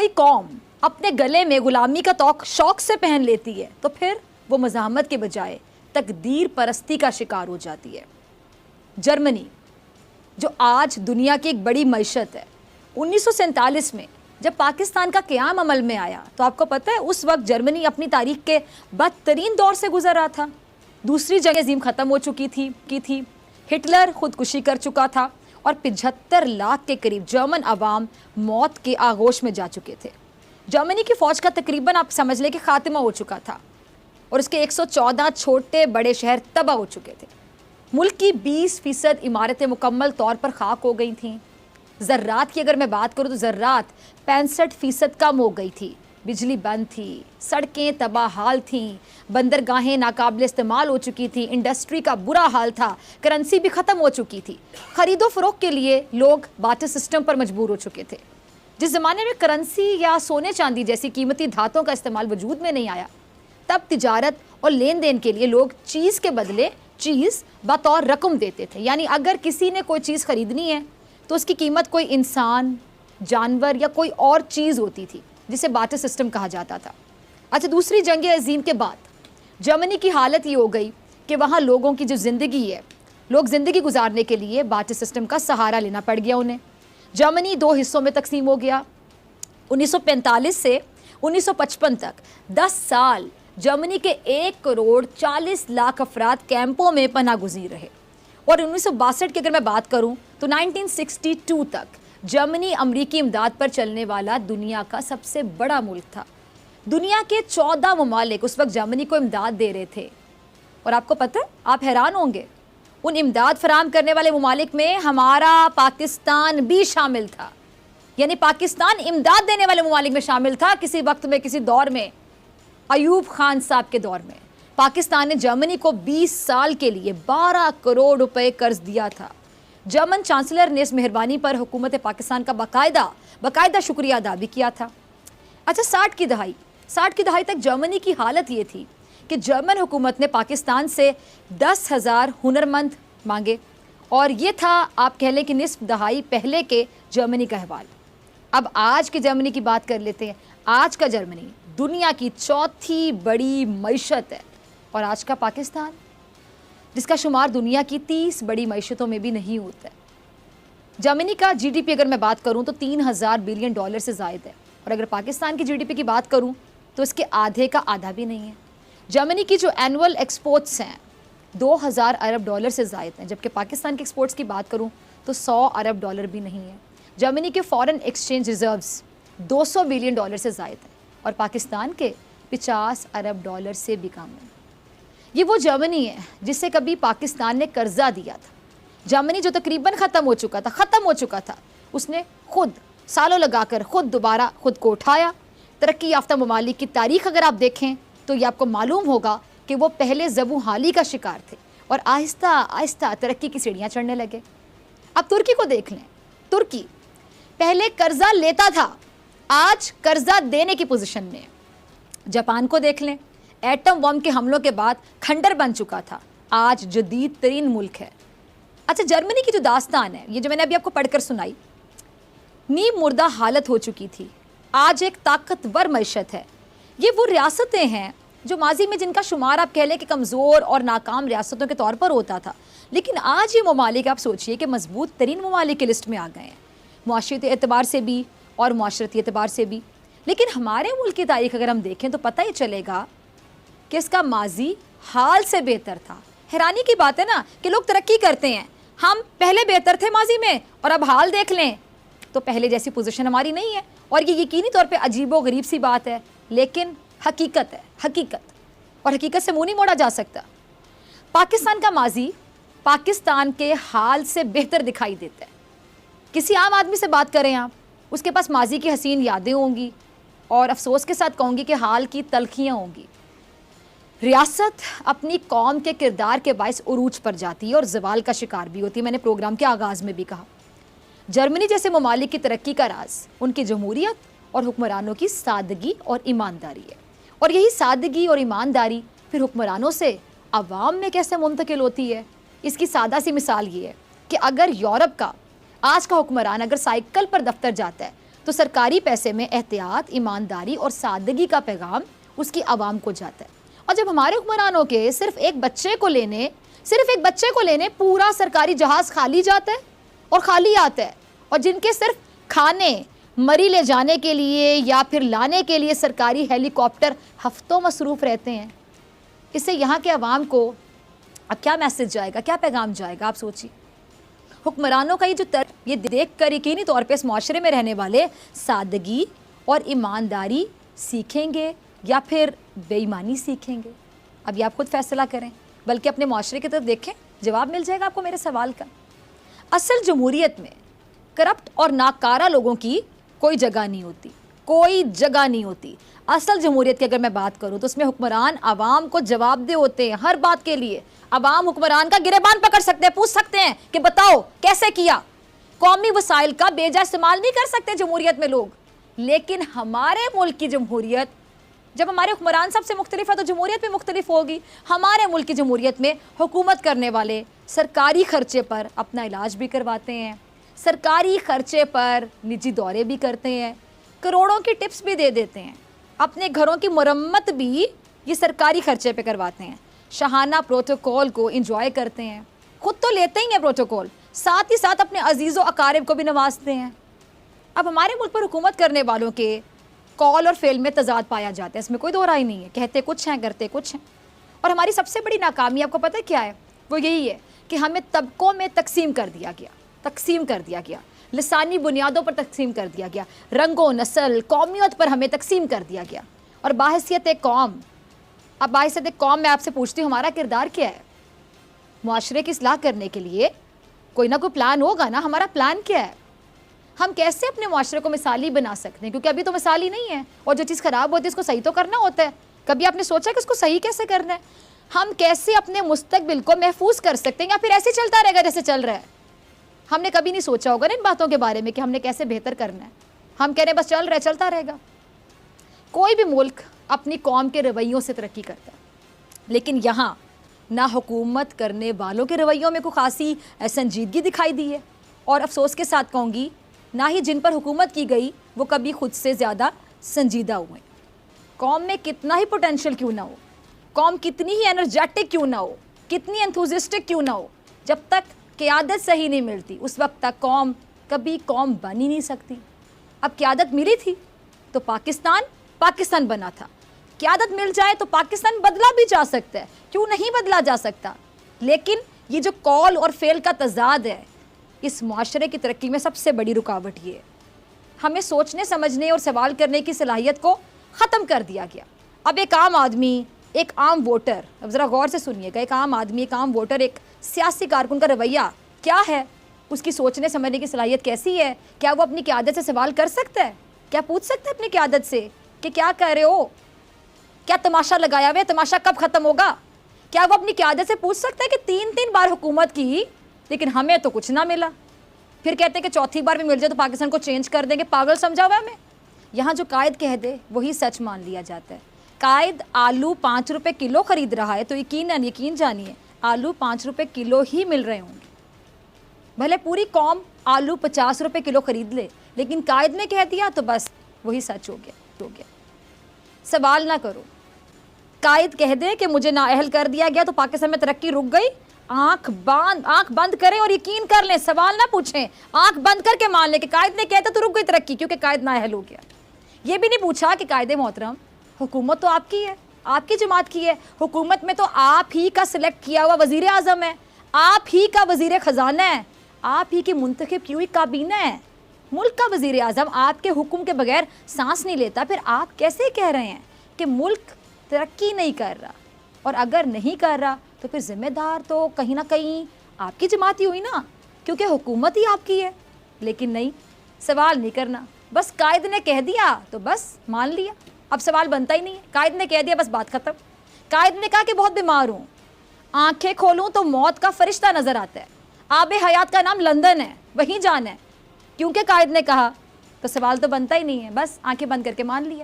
کوئی قوم اپنے گلے میں غلامی کا توق شوق سے پہن لیتی ہے تو پھر وہ مزاحمت کے بجائے تقدیر پرستی کا شکار ہو جاتی ہے۔ جرمنی جو آج دنیا کی ایک بڑی معیشت ہے، 1947 میں جب پاکستان کا قیام عمل میں آیا تو آپ کو پتہ ہے اس وقت جرمنی اپنی تاریخ کے بدترین دور سے گزر رہا تھا۔ دوسری جنگ عظیم ختم ہو چکی تھی، ہٹلر خودکشی کر چکا تھا اور 75 لاکھ کے قریب جرمن عوام موت کے آغوش میں جا چکے تھے۔ جرمنی کی فوج کا تقریباً آپ سمجھ لیں کہ خاتمہ ہو چکا تھا اور اس کے 114 چھوٹے بڑے شہر تباہ ہو چکے تھے۔ ملک کی 20% عمارتیں مکمل طور پر خاک ہو گئی تھیں۔ زراعت کی اگر میں بات کروں تو زراعت 65% کم ہو گئی تھی، بجلی بند تھی، سڑکیں تباہ حال تھیں، بندرگاہیں ناقابل استعمال ہو چکی تھیں، انڈسٹری کا برا حال تھا، کرنسی بھی ختم ہو چکی تھی، خرید و فروخت کے لیے لوگ بارٹر سسٹم پر مجبور ہو چکے تھے۔ جس زمانے میں کرنسی یا سونے چاندی جیسی قیمتی دھاتوں کا استعمال وجود میں نہیں آیا، تب تجارت اور لین دین کے لیے لوگ چیز کے بدلے چیز بطور رقم دیتے تھے، یعنی اگر کسی نے کوئی چیز خریدنی ہے تو اس کی قیمت کوئی انسان، جانور یا کوئی اور چیز ہوتی تھی جسے بارٹر سسٹم کہا جاتا تھا۔ اچھا، دوسری جنگ عظیم کے بعد جرمنی کی حالت یہ ہو گئی کہ وہاں لوگوں کی جو زندگی ہے، لوگ زندگی گزارنے کے لیے بارٹر سسٹم کا سہارا لینا پڑ گیا انہیں۔ جرمنی 2 حصوں میں تقسیم ہو گیا۔ 1945 سے 1955 تک 10 سال جرمنی کے 1,40,00,000 افراد کیمپوں میں پناہ گزین رہے، اور 1962 کی اگر میں بات کروں تو 1962 تک جرمنی امریکی امداد پر چلنے والا دنیا کا سب سے بڑا ملک تھا۔ دنیا کے 14 ممالک اس وقت جرمنی کو امداد دے رہے تھے، اور آپ کو پتہ ہے، آپ حیران ہوں گے، ان امداد فراہم کرنے والے ممالک میں ہمارا پاکستان بھی شامل تھا، یعنی پاکستان امداد دینے والے ممالک میں شامل تھا۔ کسی وقت میں، کسی دور میں، ایوب خان صاحب کے دور میں پاکستان نے جرمنی کو 20 سال کے لیے 12 کروڑ روپے قرض دیا تھا۔ جرمن چانسلر نے اس مہربانی پر حکومت پاکستان کا باقاعدہ شکریہ ادا بھی کیا تھا۔ اچھا، 60 کی دہائی تک جرمنی کی حالت یہ تھی کہ جرمن حکومت نے پاکستان سے 10,000 ہنرمند مانگے، اور یہ تھا آپ کہہ لیں کہ نصف دہائی پہلے کے جرمنی کا احوال۔ اب آج کے جرمنی کی بات کر لیتے ہیں۔ آج کا جرمنی دنیا کی 4تھی بڑی معیشت ہے، اور آج کا پاکستان جس کا شمار دنیا کی 30 بڑی معیشتوں میں بھی نہیں ہوتا ہے۔ جرمنی کا جی ڈی پی اگر میں بات کروں تو $3,000 بلین سے زائد ہے، اور اگر پاکستان کی جی ڈی پی کی بات کروں تو اس کے آدھے کا آدھا بھی نہیں ہے۔ جرمنی کی جو اینول ایکسپورٹس ہیں $2,000 ارب سے زائد ہیں، جبکہ پاکستان کے ایکسپورٹس کی بات کروں تو $100 ارب بھی نہیں ہے۔ جرمنی کے فارن ایکسچینج ریزروز $200 بلین سے زائد ہیں، اور پاکستان کے $50 ارب سے بھی کم ہیں۔ یہ وہ جرمنی ہے جس سے کبھی پاکستان نے قرضہ دیا تھا۔ جرمنی جو تقریباً ختم ہو چکا تھا، اس نے خود سالوں لگا کر دوبارہ خود کو اٹھایا۔ ترقی یافتہ ممالک کی تاریخ اگر آپ دیکھیں تو یہ آپ کو معلوم ہوگا کہ وہ پہلے زبوں حالی کا شکار تھے اور آہستہ آہستہ ترقی کی سیڑھیاں چڑھنے لگے۔ اب ترکی کو دیکھ لیں۔ ترکی پہلے قرضہ لیتا تھا، آج قرضہ دینے کی پوزیشن میں ہے۔ جاپان کو دیکھ لیں، ایٹم بم کے حملوں کے بعد کھنڈر بن چکا تھا، آج جدید ترین ملک ہے۔ اچھا، جرمنی کی جو داستان ہے، یہ جو میں نے ابھی آپ کو پڑھ کر سنائی، نیم مردہ حالت ہو چکی تھی، آج ایک طاقتور معیشت ہے۔ یہ وہ ریاستیں ہیں جو ماضی میں جن کا شمار آپ کہہ لیں کہ کمزور اور ناکام ریاستوں کے طور پر ہوتا تھا، لیکن آج یہ ممالک آپ سوچئے کہ مضبوط ترین ممالک کی لسٹ میں آ گئے ہیں، معاشرتی اعتبار سے بھی اور معاشرتی اعتبار سے بھی۔ لیکن ہمارے ملک کی تاریخ اگر ہم دیکھیں تو پتہ ہی چلے گا کہ اس کا ماضی حال سے بہتر تھا۔ حیرانی کی بات ہے نا کہ لوگ ترقی کرتے ہیں، ہم پہلے بہتر تھے ماضی میں، اور اب حال دیکھ لیں تو پہلے جیسی پوزیشن ہماری نہیں ہے، اور یہ یقینی طور پہ عجیب و غریب سی بات ہے، لیکن حقیقت ہے، حقیقت، اور حقیقت سے منہ نہیں موڑا جا سکتا۔ پاکستان کا ماضی پاکستان کے حال سے بہتر دکھائی دیتا ہے۔ کسی عام آدمی سے بات کریں آپ، اس کے پاس ماضی کی حسین یادیں ہوں گی، اور افسوس کے ساتھ کہوں گی کہ حال کی تلخیاں ہوں گی۔ ریاست اپنی قوم کے کردار کے باعث عروج پر جاتی ہے اور زوال کا شکار بھی ہوتی ہے، میں نے پروگرام کے آغاز میں بھی کہا۔ جرمنی جیسے ممالک کی ترقی کا راز ان کی جمہوریت اور حکمرانوں کی سادگی اور ایمانداری ہے، اور یہی سادگی اور ایمانداری پھر حکمرانوں سے عوام میں کیسے منتقل ہوتی ہے۔ اس کی سادہ سی مثال یہ ہے کہ اگر یورپ کا آج کا حکمران اگر سائیکل پر دفتر جاتا ہے تو سرکاری پیسے میں احتیاط، ایمانداری اور سادگی کا پیغام اس کی عوام کو جاتا ہے. اور جب ہمارے حکمرانوں کے صرف ایک بچے کو لینے پورا سرکاری جہاز خالی جاتا ہے اور خالی آتا ہے، اور جن کے صرف کھانے مری لے جانے کے لیے یا پھر لانے کے لیے سرکاری ہیلی کاپٹر ہفتوں مصروف رہتے ہیں، اس سے یہاں کے عوام کو اب کیا میسج جائے گا، کیا پیغام جائے گا؟ آپ سوچیے. حکمرانوں کا یہ دیکھ کر یقینی طور پہ اس معاشرے میں رہنے والے سادگی اور ایمانداری سیکھیں گے یا پھر بے ایمانی سیکھیں گے. اب یہ آپ خود فیصلہ کریں، بلکہ اپنے معاشرے کی طرف دیکھیں، جواب مل جائے گا آپ کو میرے سوال کا. اصل جمہوریت میں کرپٹ اور ناکارہ لوگوں کی کوئی جگہ نہیں ہوتی. اصل جمہوریت کی اگر میں بات کروں تو اس میں حکمران عوام کو جواب دہ ہوتے ہیں ہر بات کے لیے. عوام حکمران کا گریبان پکڑ سکتے ہیں، پوچھ سکتے ہیں کہ بتاؤ کیسے کیا. قومی وسائل کا بے جا استعمال نہیں کر سکتے جمہوریت میں لوگ. لیکن ہمارے ملک کی جمہوریت، جب ہمارے حکمران سب سے مختلف ہے تو جمہوریت بھی مختلف ہوگی. ہمارے ملک کی جمہوریت میں حکومت کرنے والے سرکاری خرچے پر اپنا علاج بھی کرواتے ہیں، سرکاری خرچے پر نجی دورے بھی کرتے ہیں، کروڑوں کی ٹپس بھی دے دیتے ہیں، اپنے گھروں کی مرمت بھی یہ سرکاری خرچے پہ کرواتے ہیں، شاہانہ پروٹوکول کو انجوائے کرتے ہیں، خود تو لیتے ہی ہیں پروٹوکول، ساتھ ہی ساتھ اپنے عزیز و اقارب کو بھی نوازتے ہیں. اب ہمارے ملک پر حکومت کرنے والوں کے کال اور فعل میں تضاد پایا جاتا ہے، اس میں کوئی دو رائے نہیں ہے. کہتے کچھ ہیں، کرتے کچھ ہیں. اور ہماری سب سے بڑی ناکامی آپ کو پتہ کیا ہے؟ وہ یہی ہے کہ ہمیں طبقوں میں تقسیم کر دیا گیا، لسانی بنیادوں پر تقسیم کر دیا گیا، رنگ و نسل، قومیت پر ہمیں تقسیم کر دیا گیا. اور بحیثیت قوم میں آپ سے پوچھتی ہوں، ہمارا کردار کیا ہے؟ معاشرے کی اصلاح کرنے کے لیے کوئی نہ کوئی پلان ہوگا نا. ہمارا پلان کیا ہے؟ ہم کیسے اپنے معاشرے کو مثالی بنا سکتے ہیں؟ کیونکہ ابھی تو مثالی نہیں ہے، اور جو چیز خراب ہوتی ہے اس کو صحیح تو کرنا ہوتا ہے. کبھی آپ نے سوچا کہ اس کو صحیح کیسے کرنا ہے؟ ہم کیسے اپنے مستقبل کو محفوظ کر سکتے ہیں، یا پھر ایسے چلتا رہے گا جیسے چل رہا ہے؟ ہم نے کبھی نہیں سوچا ہوگا نا ان باتوں کے بارے میں کہ ہم نے کیسے بہتر کرنا ہے. ہم کہہ رہے ہیں بس چل رہا ہے، چلتا رہے گا. کوئی بھی ملک اپنی قوم کے رویوں سے ترقی کرتا ہے، لیکن یہاں نہ حکومت کرنے والوں کے رویوں میں کوئی خاصی سنجیدگی دکھائی دی ہے، اور افسوس کے ساتھ کہوں گی نہ ہی جن پر حکومت کی گئی وہ کبھی خود سے زیادہ سنجیدہ ہوئے. قوم میں کتنا ہی پوٹینشیل کیوں نہ ہو، قوم کتنی ہی انرجیٹک کیوں نہ ہو، کتنی انتھوزسٹک کیوں نہ ہو، جب تک قیادت صحیح نہیں ملتی اس وقت تک قوم کبھی قوم بن ہی نہیں سکتی. اب قیادت ملی تھی تو پاکستان بنا تھا. قیادت مل جائے تو پاکستان بدلا بھی جا سکتا ہے، کیوں نہیں بدلا جا سکتا؟ لیکن یہ جو قول اور فعل کا تضاد ہے، اس معاشرے کی ترقی میں سب سے بڑی رکاوٹ یہ ہے. ہمیں سوچنے سمجھنے اور سوال کرنے کی صلاحیت کو ختم کر دیا گیا. اب ایک عام آدمی، ایک عام ووٹر، اب ذرا غور سے سنیے گا، ایک عام آدمی، ایک عام ووٹر، ایک سیاسی کارکن کا رویہ کیا ہے؟ اس کی سوچنے سمجھنے کی صلاحیت کیسی ہے؟ کیا وہ اپنی قیادت سے سوال کر سکتا ہے؟ کیا پوچھ سکتا ہے اپنی قیادت سے کہ کیا کہہ رہے ہو؟ کیا تماشا لگایا ہوا ہے؟ تماشا کب ختم ہوگا؟ کیا وہ اپنی قیادت سے پوچھ سکتا ہے کہ 3 بار حکومت کی لیکن ہمیں تو کچھ نہ ملا، پھر کہتے ہیں کہ چوتھی بار بھی مل جائے تو پاکستان کو چینج کر دیں گے؟ پاگل سمجھا ہوا ہے ہمیں. یہاں جو قائد کہہ دے وہی سچ مان لیا جاتا ہے. قائد آلو 5 روپے کلو خرید رہا ہے تو یقین جانیے آلو 5 روپے کلو ہی مل رہے ہوں گے. بھلے پوری قوم آلو 50 روپے کلو خرید لے، لیکن قائد نے کہہ دیا تو بس وہی سچ ہو گیا. سوال نہ کرو. قائد کہہ دے کہ مجھے نااہل کر دیا گیا تو پاکستان میں ترقی رک گئی، آنکھ بند کریں اور یقین کر لیں، سوال نہ پوچھیں، آنکھ بند کر کے مان لیں کہ قائد نے کہتا تو رک گئی ترقی کیونکہ قائد نااہل ہو گیا. یہ بھی نہیں پوچھا کہ قائد محترم حکومت تو آپ کی ہے، آپ کی جماعت کی ہے، حکومت میں تو آپ ہی کا سلیکٹ کیا ہوا وزیر اعظم ہے، آپ ہی کا وزیر خزانہ ہے، آپ ہی کی منتخب کی ہوئی کابینہ ہے. ملک کا وزیر اعظم آپ کے حکم کے بغیر سانس نہیں لیتا. پھر آپ کیسے کہہ رہے ہیں کہ ملک ترقی نہیں کر رہا؟ اور اگر نہیں کر رہا تو پھر ذمہ دار تو کہیں نہ کہیں آپ کی جماعت ہی ہوئی نا، کیونکہ حکومت ہی آپ کی ہے. لیکن نہیں، سوال نہیں کرنا، بس قائد نے کہہ دیا تو بس مان لیا. اب سوال بنتا ہی نہیں ہے، قائد نے کہہ دیا بس بات ختم. قائد نے کہا کہ بہت بیمار ہوں، آنکھیں کھولوں تو موت کا فرشتہ نظر آتا ہے، آب حیات کا نام لندن ہے، وہیں جانا ہے. کیونکہ قائد نے کہا تو سوال تو بنتا ہی نہیں ہے، بس آنکھیں بند کر کے مان لیا.